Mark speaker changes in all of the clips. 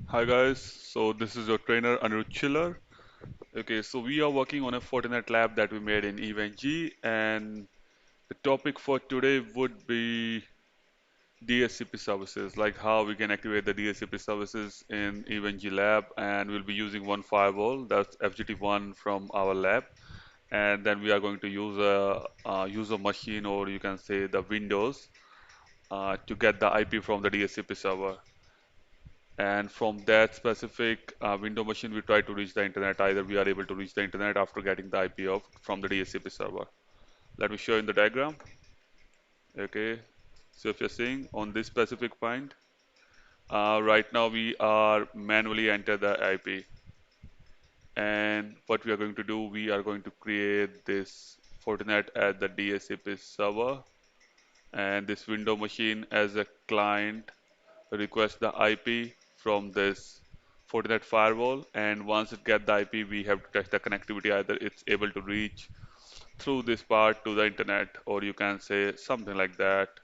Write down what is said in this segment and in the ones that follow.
Speaker 1: Hi guys, so this is your trainer Anirudh Chiller. Okay, so we are working on a Fortinet lab that we made in EVNG, and the topic for today would be DHCP services, like how we can activate the DHCP services in EVNG lab, and we'll be using one firewall, that's FGT1 from our lab, and then we are going to use a user machine, or you can say the Windows, to get the IP from the DHCP server. And from that specific window machine, we try to reach the internet. Either we are able to reach the internet after getting the IP of from the DHCP server. Let me show you in the diagram. Okay, so if you're seeing on this specific point, right now we are manually enter the IP, and what we are going to do, we are going to create this Fortinet as the DHCP server, and this window machine as a client request the IP from this Fortinet firewall, and once it get the IP, we have to test the connectivity. Either it's able to reach through this part to the internet, or you can say something like that,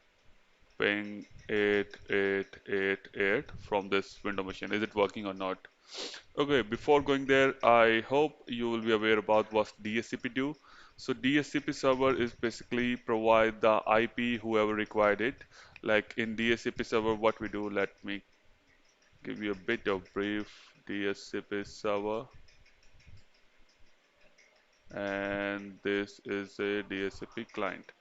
Speaker 1: ping 8888 from this window machine. Is it working or not? Okay, before going there, I hope you will be aware about what DHCP do. So DHCP server is basically provide the IP whoever required it. Like in DHCP server, what we do, let me give you a bit of brief. DHCP server, and this is a DHCP client.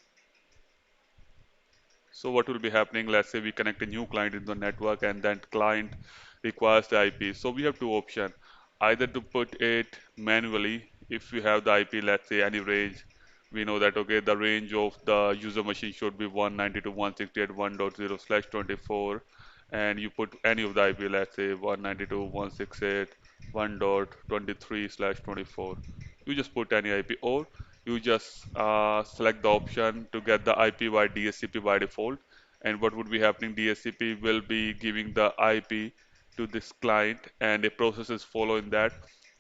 Speaker 1: So what will be happening? Let's say we connect a new client in the network, and that client requires the IP. So we have two options: either to put it manually, if we have the IP, let's say any range. We know that okay, the range of the user machine should be 192.168.1.0/24, and you put any of the IP, let's say 192.168.1.23/24. You just put any IP, or you just select the option to get the IP by DHCP by default. And what would be happening? DHCP will be giving the IP to this client, and a process is following that.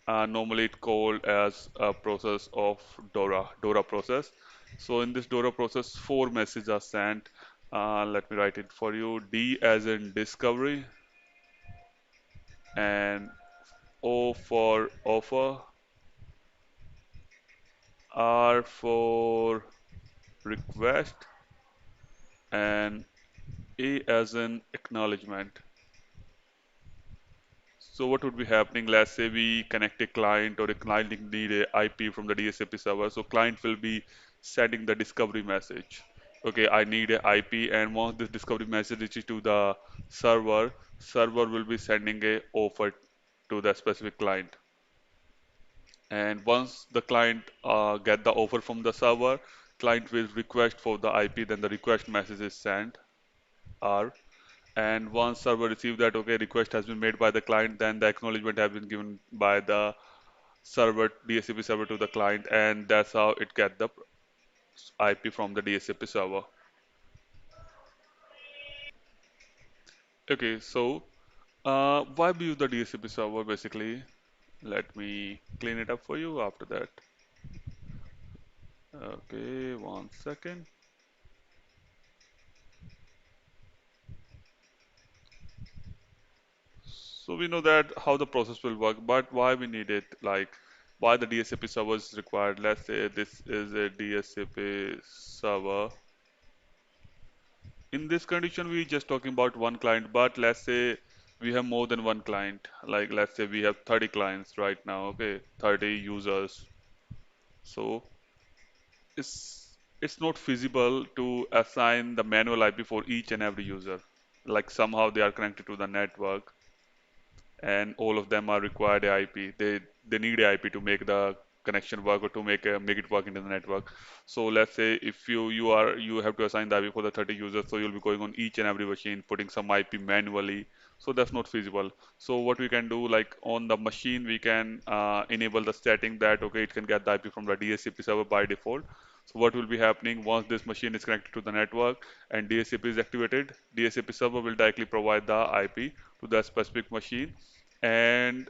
Speaker 1: Normally, it's called as a process of DORA process. So in this DORA process, four messages are sent. Let me write it for you. D as in discovery, and O for offer, R for request, and A as in acknowledgement. So what would be happening? Let's say we connect a client, or a client need a IP from the DHCP server. So client will be sending the discovery message. Okay, I need a IP, and once this discovery message reaches to the server, server will be sending a offer to the specific client. And once the client get the offer from the server, client will request for the IP, then the request message is sent, R. And once server receive that, okay, request has been made by the client, then the acknowledgement has been given by the server, DHCP server to the client, and that's how it get the IP from the DHCP server. Okay, so why we use the DHCP server basically? Let me clean it up for you after that. Okay, 1 second. So we know that how the process will work, but why we need it? Like why the DHCP server is required? Let's say this is a DHCP server. In this condition, we just talking about one client, but let's say we have more than one client. Like let's say we have 30 clients right now, okay, 30 users. So it's not feasible to assign the manual IP for each and every user. Like somehow they are connected to the network, and all of them are required a IP. They need a IP to make the connection work, or to make it work into the network. So let's say if you have to assign the IP for the 30 users, so you'll be going on each and every machine putting some IP manually. So that's not feasible. So what we can do, like on the machine, we can enable the setting that okay, it can get the IP from the DHCP server by default. So what will be happening once this machine is connected to the network and DHCP is activated, DHCP server will directly provide the IP to the specific machine, and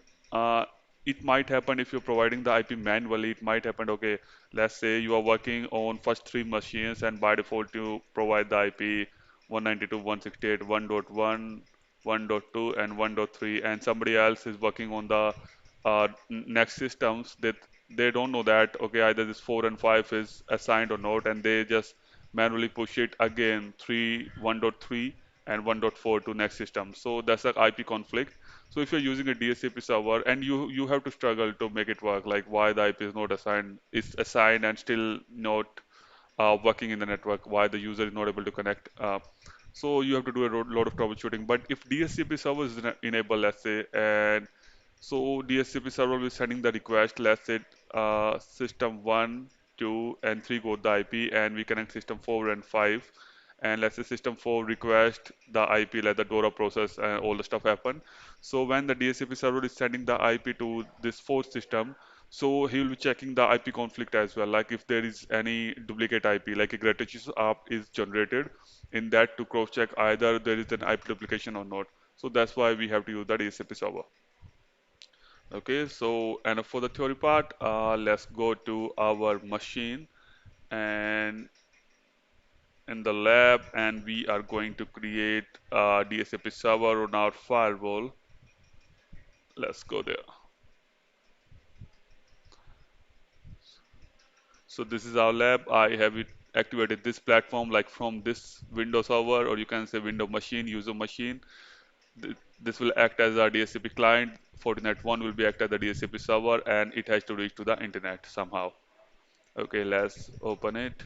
Speaker 1: it might happen if you're providing the IP manually. It might happen, okay, let's say you are working on first three machines, and by default you provide the IP 192.168.1.1 1.2 and 1.3, and somebody else is working on the next systems that they don't know that, okay, either this 4 and 5 is assigned or not, and they just manually push it again 1.3 and 1.4 to next system. So that's an IP conflict. So if you're using a DHCP server and you have to struggle to make it work, like why the IP is not assigned, is assigned and still not working in the network, why the user is not able to connect. So you have to do a lot of troubleshooting. But if DHCP server is enabled, let's say, and so DHCP server will be sending the request, let's say system 1, 2, and 3 got the IP, and we connect system 4 and 5. And let's say system 4 request the IP, let the DORA process and all the stuff happen. So when the DHCP server is sending the IP to this fourth system, so he will be checking the IP conflict as well, like if there is any duplicate IP, like a gratuitous app is generated in that to cross check either there is an IP duplication or not. So that's why we have to use the DHCP server. Okay, so and for the theory part, let's go to our machine and in the lab, and we are going to create a DHCP server on our firewall. Let's go there. So this is our lab. I have it activated this platform like from this Windows server, or you can say Windows machine, user machine. This will act as our DHCP client. Fortinet 1 will be act as the DHCP server, and it has to reach to the internet somehow. Okay, let's open it.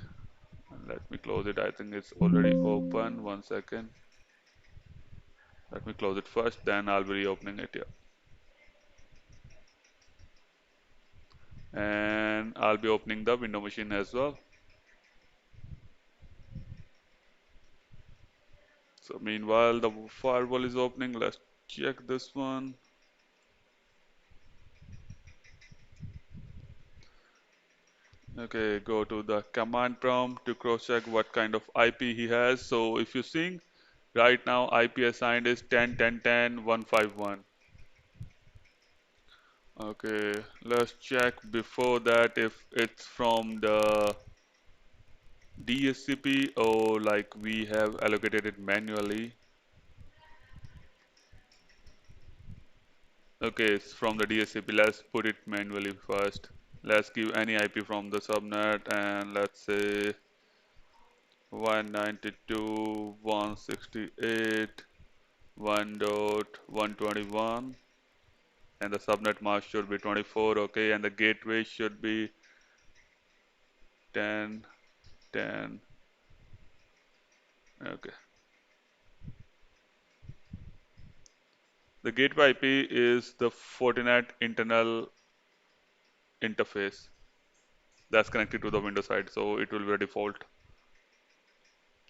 Speaker 1: Let me close it. I think it's already open. 1 second. Let me close it first, then I'll be reopening it here. And I'll be opening the window machine as well. So meanwhile, the firewall is opening. Let's check this one. Okay, go to the command prompt to cross-check what kind of IP he has. So if you're seeing right now, IP assigned is 10.10.10.151. Okay, let's check before that if it's from the DHCP or like we have allocated it manually. Okay, it's from the DHCP. Let's put it manually first. Let's give any IP from the subnet and let's say 192.168.1.121 and the subnet mask should be 24. Okay, and the gateway should be 10, 10. Okay. The gateway IP is the Fortinet internal interface that's connected to the Windows side, so it will be a default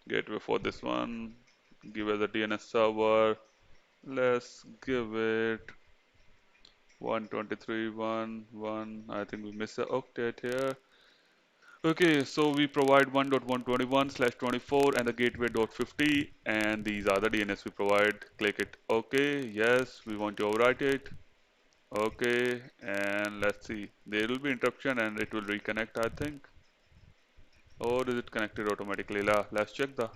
Speaker 1: gateway for this one. Give us a DNS server. Let's give it 123.1.1. I think we missed a octet here. Okay, so we provide 1.121/24 and the gateway.50, and these are the DNS we provide. Click it. Okay, yes, we want to overwrite it. Okay, and let's see. There will be interruption and it will reconnect, I think. Or is it connected automatically? Let's check the.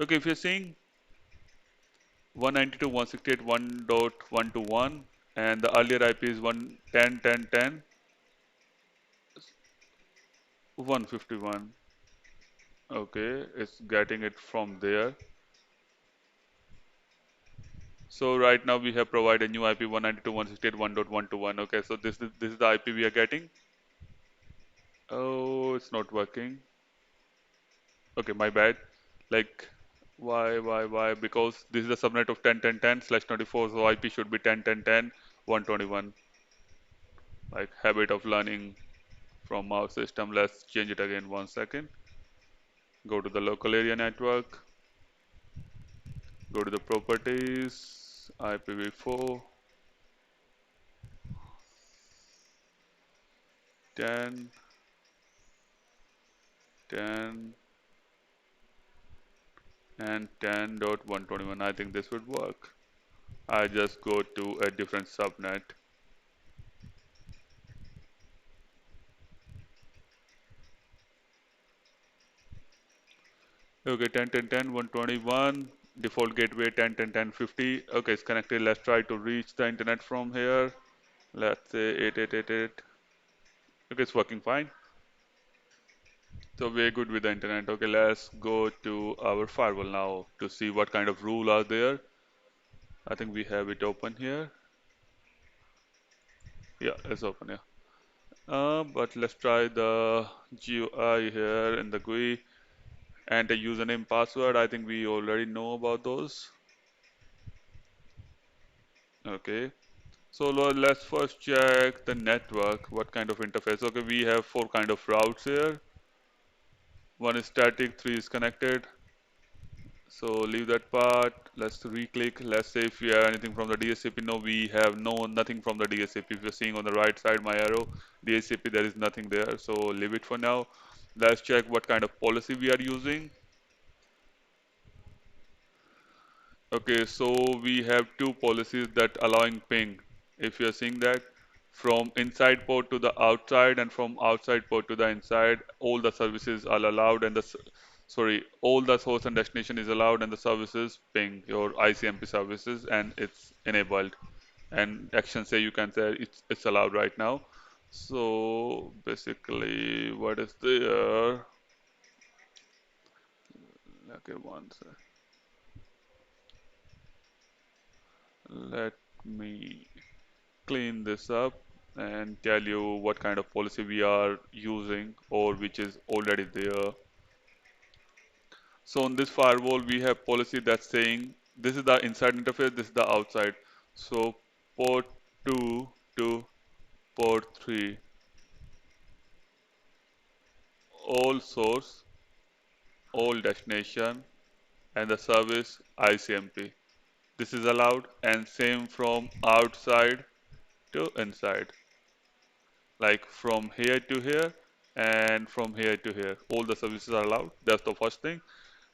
Speaker 1: Okay, if you're seeing 192.168.1.121 and the earlier IP is 110.10.10.151. Okay, it's getting it from there. So right now we have provided a new IP 192.168.1.121. Okay, so this is the IP we are getting. Oh, it's not working. Okay, my bad. Like, why? Because this is the subnet of 10.10.10/24, so IP should be 10.10.10.121. Like habit of learning from our system. Let's change it again. 1 second. Go to the local area network. Go to the properties. IPv4 10 10 and 10.121. I think this would work. I just go to a different subnet. Okay, 10.10.10.121. default gateway 10, 10, 10, 50. Okay, it's connected. Let's try to reach the internet from here. Let's say 8888. Okay, it's working fine. So we're good with the internet. Okay, let's go to our firewall now to see what kind of rule are there. I think we have it open here. Yeah, it's open, yeah. But let's try the GUI here in the GUI and the username password. I think we already know about those. Okay. So let's first check the network. What kind of interface? Okay, we have four kind of routes here. One is static, three is connected. So leave that part. Let's re-click. Let's say if we have anything from the DHCP. No, we have nothing from the DHCP. If you're seeing on the right side my arrow, DHCP, there is nothing there. So leave it for now. Let's check what kind of policy we are using. Okay, so we have two policies that allowing ping. If you're seeing that, from inside port to the outside and from outside port to the inside, all the services are allowed and sorry, all the source and destination is allowed and the services ping your ICMP services and it's enabled. And action say you can say it's allowed right now. So basically, what is there? Okay, one sec. Let me clean this up and tell you what kind of policy we are using or which is already there. So on this firewall, we have policy that's saying this is the inside interface, this is the outside. So port 2 to port 3, all source, all destination, and the service ICMP. This is allowed and same from outside to inside. Like from here to here and from here to here. All the services are allowed. That's the first thing.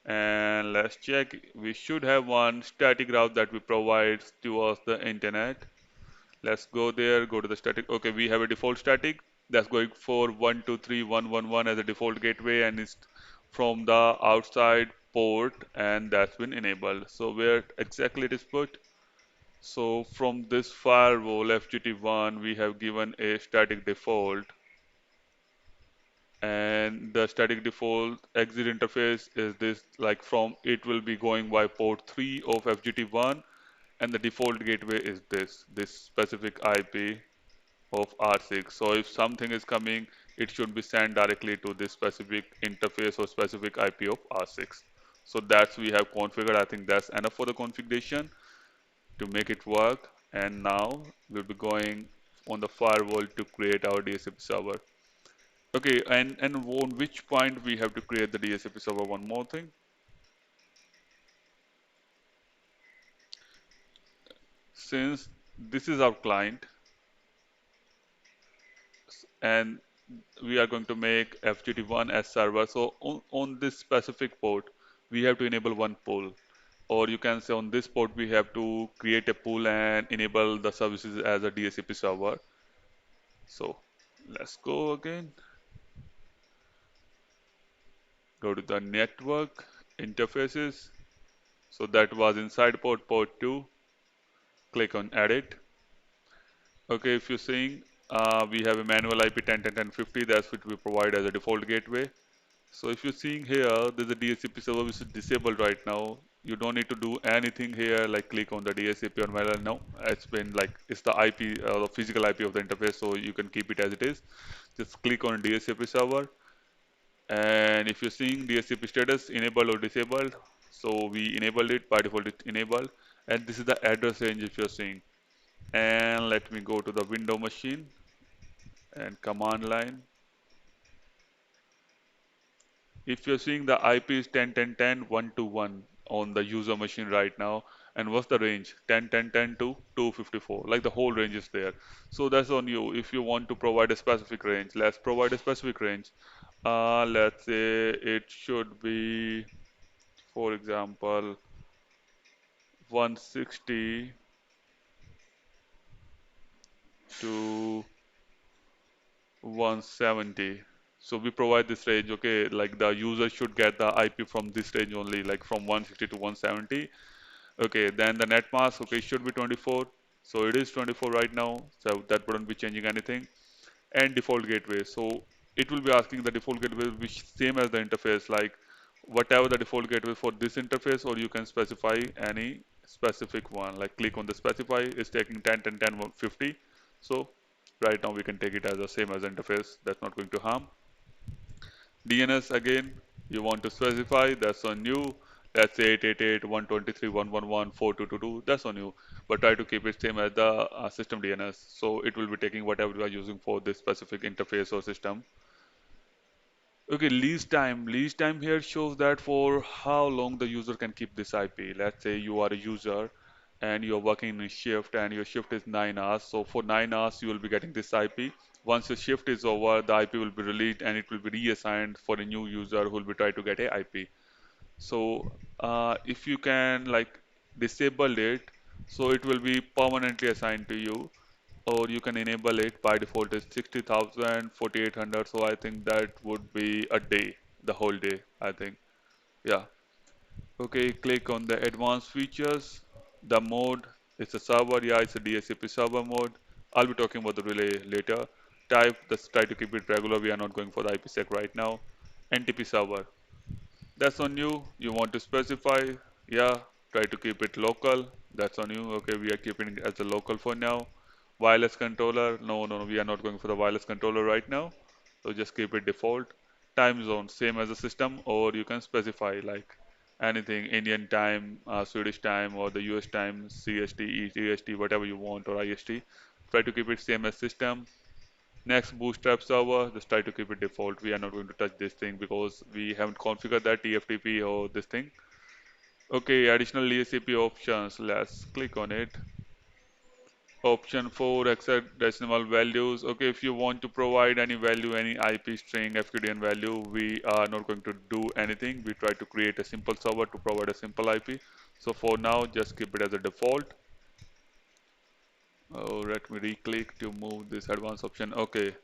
Speaker 1: And let's check. We should have one static route that we provide to us the internet. Let's go there, go to the static. Okay, we have a default static that's going for 123.111 as a default gateway and it's from the outside port and that's been enabled. So where exactly it is put? So from this firewall FGT1 we have given a static default and the static default exit interface is this like from it will be going by port 3 of FGT1 and the default gateway is this specific IP of R6. So if something is coming it should be sent directly to this specific interface or specific IP of R6. So that's we have configured. I think that's enough for the configuration to make it work and now we'll be going on the firewall to create our DHCP server. Okay, and on which point we have to create the DHCP server? One more thing. Since this is our client and we are going to make FGT1 as server, so on this specific port, we have to enable one pool. Or you can say on this port, we have to create a pool and enable the services as a DHCP server. So let's go again. Go to the network interfaces. So that was inside port 2. Click on edit. Okay, if you're seeing we have a manual IP 10.10.10.50 that's what we provide as a default gateway. So if you're seeing here, there's a DHCP server which is disabled right now. You don't need to do anything here, like click on the DHCP on well, no, it's been like it's the IP, the physical IP of the interface, so you can keep it as it is. Just click on DHCP server, and if you're seeing DHCP status enabled or disabled, so we enabled it by default, it enabled, and this is the address range if you're seeing. And let me go to the window machine and command line. If you're seeing the IP is 10.10.10.121 on the user machine right now, and what's the range? 10.10.10 to 254. Like the whole range is there. So that's on you. If you want to provide a specific range, let's provide a specific range. Let's say it should be, for example, 160 to 170. So we provide this range, okay, like the user should get the IP from this range only, like from 160 to 170. Okay, then the net mask, okay, should be 24. So it is 24 right now, so that wouldn't be changing anything. And default gateway. So it will be asking the default gateway which same as the interface, like whatever the default gateway for this interface, or you can specify any specific one. Like click on the specify, it's taking 10, 10, 10, 50. So right now we can take it as the same as interface. That's not going to harm. DNS again, you want to specify, that's on you. Let's say 888.123.111.4222, that's on you. But try to keep it same as the system DNS. So it will be taking whatever you are using for this specific interface or system. Okay, lease time. Lease time here shows that for how long the user can keep this IP. Let's say you are a user and you're working in a shift and your shift is 9 hours. So for 9 hours, you will be getting this IP. Once your shift is over, the IP will be released and it will be reassigned for a new user who will be trying to get a IP. So if you can like disable it, so it will be permanently assigned to you, or you can enable it. By default is 60,000, 4,800. So I think that would be a day, the whole day, I think. Yeah. Okay, click on the advanced features. The mode, it's a server. Yeah, it's a DHCP server mode. I'll be talking about the relay later. Type, let's try to keep it regular. We are not going for the IPsec right now. NTP server. That's on you. You want to specify, yeah, try to keep it local. That's on you. Okay, we are keeping it as a local for now. Wireless controller, no, no, no, we are not going for the wireless controller right now. So just keep it default. Time zone, same as the system, or you can specify like anything, Indian time, Swedish time, or the US time, CST, EST, whatever you want, or IST. Try to keep it same as system. Next, bootstrap server, just try to keep it default. We are not going to touch this thing because we haven't configured that TFTP or this thing. Okay, additional DHCP options. Let's click on it. Option 4, accept decimal values. Okay, if you want to provide any value, any IP string, FQDN value, we are not going to do anything. We try to create a simple server to provide a simple IP. So for now, just keep it as a default. Oh, let me re-click to move this advanced option. Okay,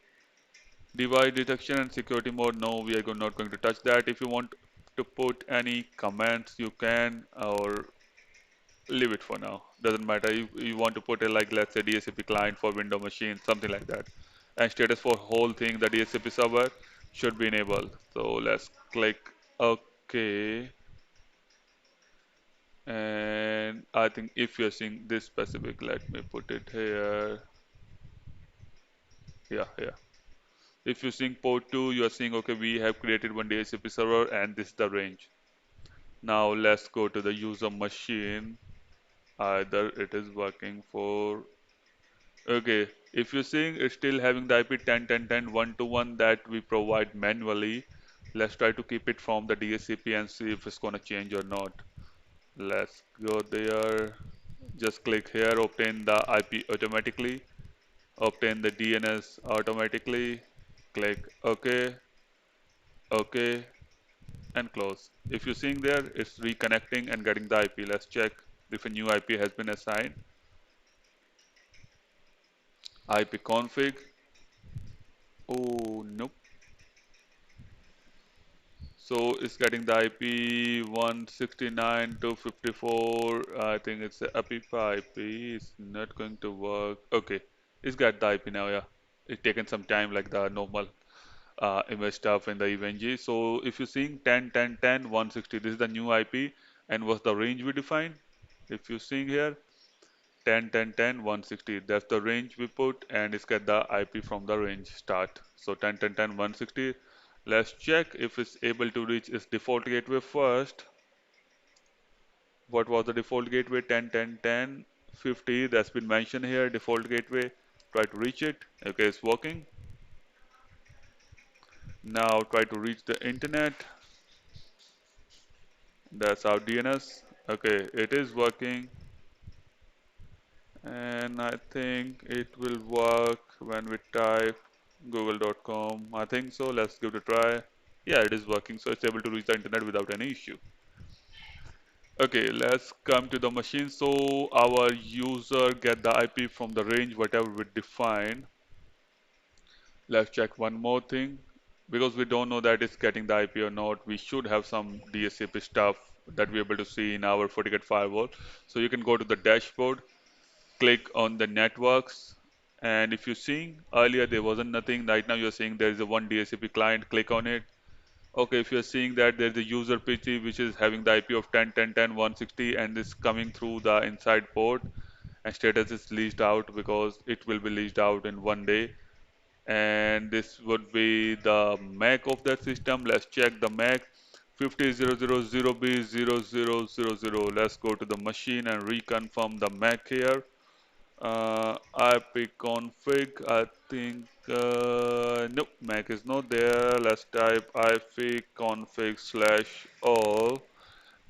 Speaker 1: device detection and security mode, no, we are not going to touch that. If you want to put any comments, you can, or leave it for now. Doesn't matter. You want to put it like, let's say, DHCP client for window machine, something like that. And status for whole thing, the DHCP server should be enabled. So let's click OK. And I think if you're seeing this specific, let me put it here. Yeah, yeah. If you're seeing port 2, you're seeing, okay, we have created one DHCP server and this is the range. Now let's go to the user machine. Either it is working for, okay, if you're seeing it's still having the IP 10, 10, 10, 1 to 1 that we provide manually, let's try to keep it from the DHCP and see if it's going to change or not. Let's go there. Just click here, obtain the IP automatically, obtain the DNS automatically, click OK, OK, and close. If you're seeing there, it's reconnecting and getting the IP. Let's check if a new IP has been assigned. IP config. Oh, nope. So it's getting the IP 169.254. I think it's a API IP. It's not going to work. Okay, it's got the IP now. Yeah, it's taken some time, like the normal image stuff in the EVNG. So if you're seeing 10, 10, 10, 160, this is the new IP. And what's the range we define? If you're seeing here, 10, 10, 10, 160. That's the range we put, and it's get the IP from the range start. So 10, 10, 10, 160. Let's check if it's able to reach its default gateway first. What was the default gateway? 10, 10, 10, 50. That's been mentioned here. Default gateway. Try to reach it. Okay, it's working. Now try to reach the internet. That's our DNS. Okay, it is working. And I think it will work when we type google.com. I think so. Let's give it a try. Yeah, it is working. So it's able to reach the internet without any issue. Okay, let's come to the machine. So our user get the IP from the range, whatever we define. Let's check one more thing. because we don't know that it's getting the IP or not, we should have some DHCP stuff that we're able to see in our FortiGate firewall. So you can go to the dashboard, click on the networks, and if you're seeing earlier there wasn't nothing, right now you're seeing there is a one DHCP client, click on it. Okay, if you're seeing that there's a user PC which is having the IP of 10.10.10.160 and is coming through the inside port and status is leased out because it will be leased out in one day, and this would be the MAC of that system. Let's check the MAC 50000B0000. Let's go to the machine and reconfirm the MAC here. IP config, I think, nope, MAC is not there. Let's type IP config slash all,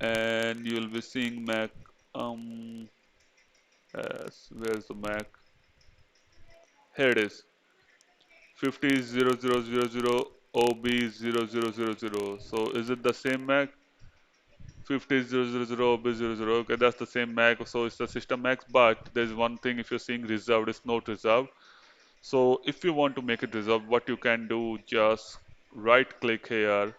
Speaker 1: and you'll be seeing MAC. Yes, where's the MAC? Here it is. 50.0.0.0.0 OB0000. So is it the same MAC? 50.0.0.0 OB00. Okay, that's the same MAC. So it's the system MAC, but there's one thing, if you're seeing reserved, it's not reserved. So if you want to make it reserved, what you can do, just right click here,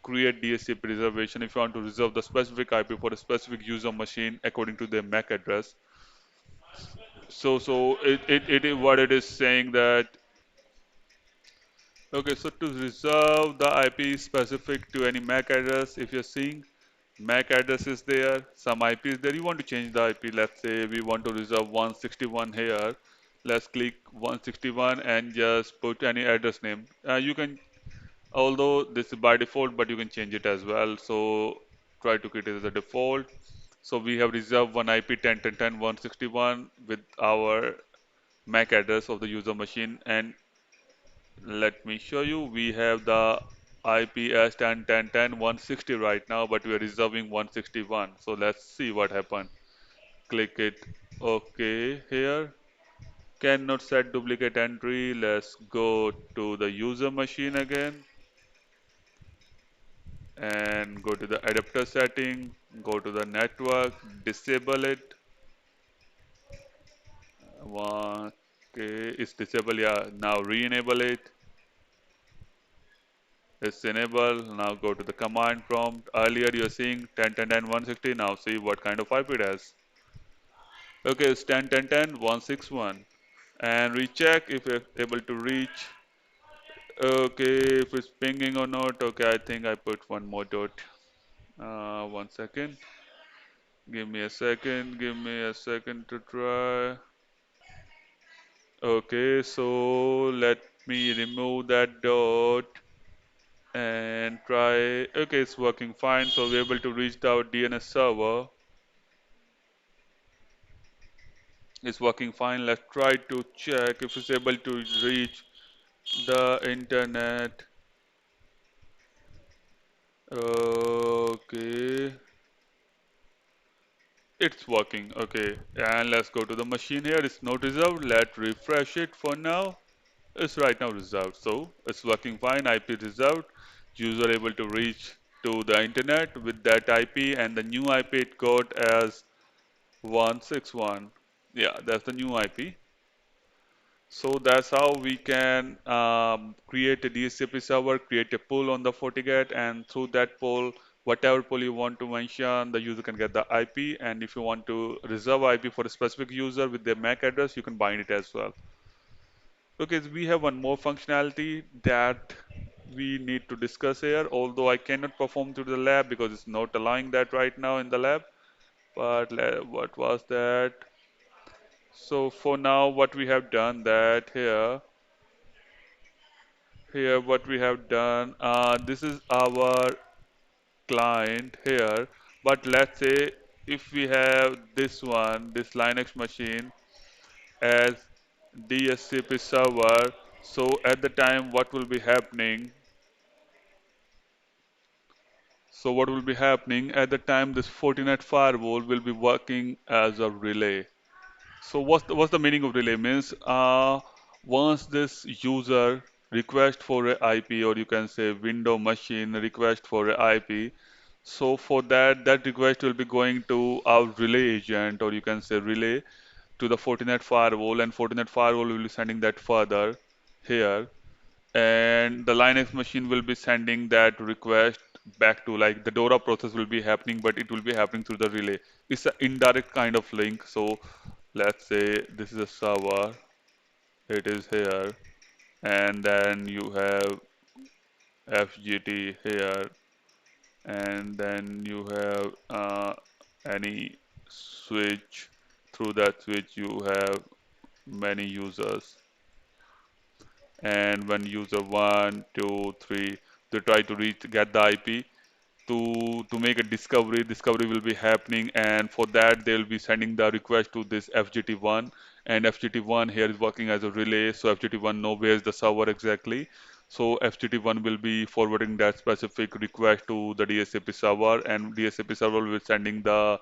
Speaker 1: create DHCP reservation. If you want to reserve the specific IP for a specific user machine according to their MAC address. So what it is saying that, okay, so to reserve the IP specific to any MAC address, if you're seeing MAC address is there, some IP is there, you want to change the IP. Let's say we want to reserve 161 here. Let's click 161 and just put any address name. You can, although this is by default, but you can change it as well. So try to keep it as a default. So we have reserved one IP 10.10.10.161 with our MAC address of the user machine, and let me show you. We have the IP as 10.10.10.160 right now, but we are reserving 161. So let's see what happened. Click it. Okay, here. Cannot set duplicate entry. Let's go to the user machine again and go to the adapter setting. Go to the network. Disable it. Okay, it's disabled. Yeah, now re-enable it. It's enabled. Now go to the command prompt. Earlier you're seeing 10.10.10.160. Now see what kind of IP it has. Okay, it's 10.10.10.161. And recheck if you're able to reach. Okay, if it's pinging or not. Okay, I think I put one more dot. 1 second. Give me a second. Give me a second to try. Okay, so let me remove that dot and try. Okay, it's working fine. So we're able to reach our DNS server. It's working fine. Let's try to check if it's able to reach the internet. Okay, it's working. Okay, and let's go to the machine here. It's not reserved. Let's refresh it for now. It's right now reserved. So it's working fine. IP reserved. User able to reach to the internet with that IP, and the new IP it got as 161. Yeah, that's the new IP. So that's how we can create a DHCP server, create a pool on the FortiGate, and through that pool, whatever pool you want to mention, the user can get the IP. And if you want to reserve IP for a specific user with their MAC address, you can bind it as well. Okay, so we have one more functionality that we need to discuss here, although I cannot perform through the lab because it's not allowing that right now in the lab. But what was that? So for now, what we have done that here what we have done, this is our client here, but let's say if we have this Linux machine as DHCP server, so at the time what will be happening, what will be happening at the time, this Fortinet firewall will be working as a relay. So what's the meaning of relay? Means once this user request for a IP, or you can say window machine request for a IP, so for that request will be going to our relay agent, or you can say relay to the Fortinet firewall, and Fortinet firewall will be sending that further here. and the Linux machine will be sending that request back to, like, the DORA process will be happening, but it will be happening through the relay. It's an indirect kind of link. So let's say this is a server, it is here, and then you have FGT here, and then you have any switch. Through that switch, you have many users, and when user one, two, three, they try to reach get the IP to make a discovery. Discovery will be happening, and for that they'll be sending the request to this FGT1, and FGT1 here is working as a relay. So FGT1 know where is the server exactly. So FGT1 will be forwarding that specific request to the DHCP server, and DHCP server will be sending the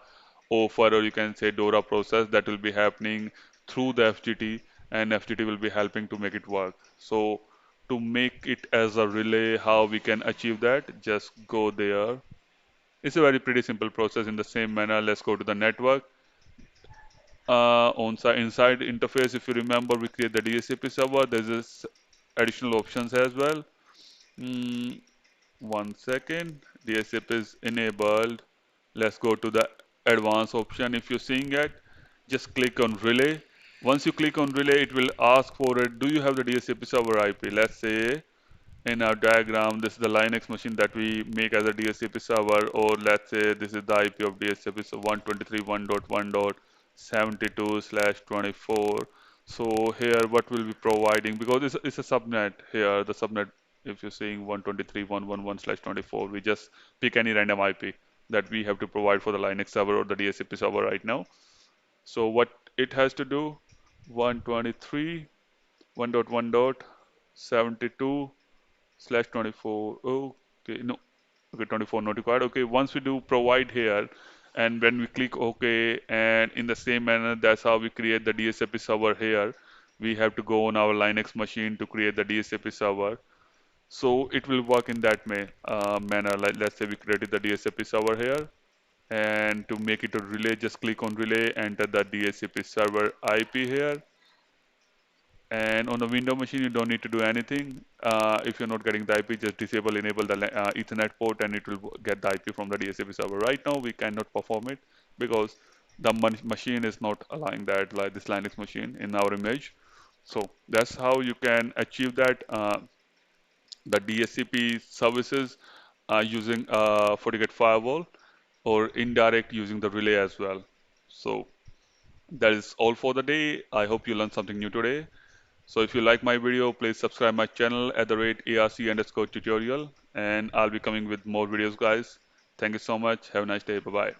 Speaker 1: offer, or you can say DORA process that will be happening through the FGT, and FGT will be helping to make it work. So to make it as a relay, how we can achieve that? Just go there. It's a very pretty simple process. In the same manner, let's go to the network. Inside interface, if you remember, we create the DHCP server. There's this additional options as well. Mm, 1 second. DHCP is enabled. Let's go to the advanced option. If you're seeing it, just click on relay. Once you click on relay, it will ask for it. Do you have the DHCP server IP? Let's say in our diagram, this is the Linux machine that we make as a DHCP server, or let's say this is the IP of DHCP, so 123.1.1.72/24. So here, what we'll be providing, because it's a subnet here, the subnet, if you're saying 123.1.1.1/24, we just pick any random IP that we have to provide for the Linux server or the DHCP server right now. So what it has to do, 123.1.1.72/24. Okay, no, okay, 24 not required. Okay, once we do provide here, and when we click OK, and in the same manner, that's how we create the DHCP server here. We have to go on our Linux machine to create the DHCP server. So it will work in that manner. Like, let's say we created the DHCP server here, and to make it a relay, just click on relay, enter the DHCP server IP here. And on the window machine, you don't need to do anything. If you're not getting the IP, just disable, enable the Ethernet port, and it will get the IP from the DHCP server. Right now, we cannot perform it because the machine is not allowing that, like this Linux machine in our image. So that's how you can achieve that, the DHCP services using FortiGate firewall, or indirect using the relay as well. So that is all for the day. I hope you learned something new today. So if you like my video, please subscribe my channel at the rate ARC_tutorial, and I'll be coming with more videos, guys. Thank you so much. Have a nice day. Bye bye.